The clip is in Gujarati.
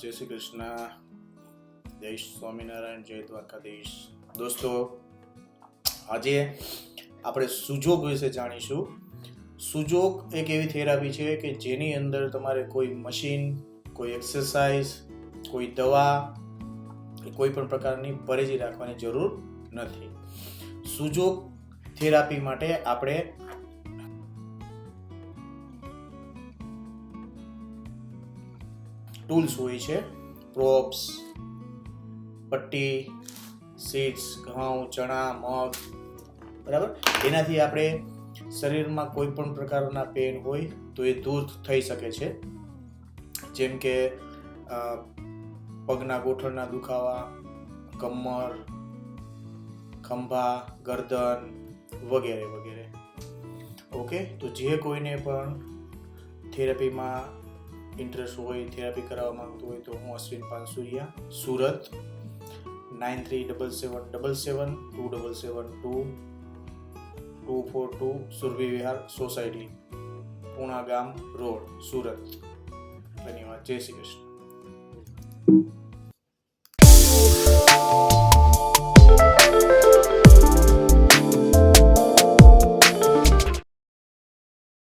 જય શ્રી કૃષ્ણ, જય સ્વામિનારાયણ, જય દ્વારકાધીશ. દોસ્તો, આજે આપણે સુજોગ વિશે જાણીશું. સુજોગ એક એવી થેરાપી છે કે જેની અંદર તમારે કોઈ મશીન, કોઈ એક્સરસાઇઝ, કોઈ દવા, કોઈ પણ પ્રકારની પરેજી રાખવાની જરૂર નથી. સુજોગ થેરાપી માટે આપણે ટૂલ્સ હોય છે, પ્રોપ્સ, પટ્ટી, સીડ્સ, ઘઉં, ચણા, મગ, બરાબર. એનાથી આપણે શરીરમાં કોઈ પણ પ્રકારના પેન હોય તો એ દૂર થઈ શકે છે, જેમ કે પગના ગોઠણના દુખાવા, કમર, ખંભા, ગરદન વગેરે વગેરે. ઓકે, તો જે કોઈને પણ થેરાપીમાં ઇન્ટરેસ્ટ હોય, થેરાપી કરાવવા માંગતું હોય તો હું અશ્વિન પાનસુરિયા, સુરત, 9377772772 242 સુરભી વિહાર સોસાયટી, પૂણા ગામ રોડ, સુરત. ધન્યવાદ. જય શ્રી કૃષ્ણ.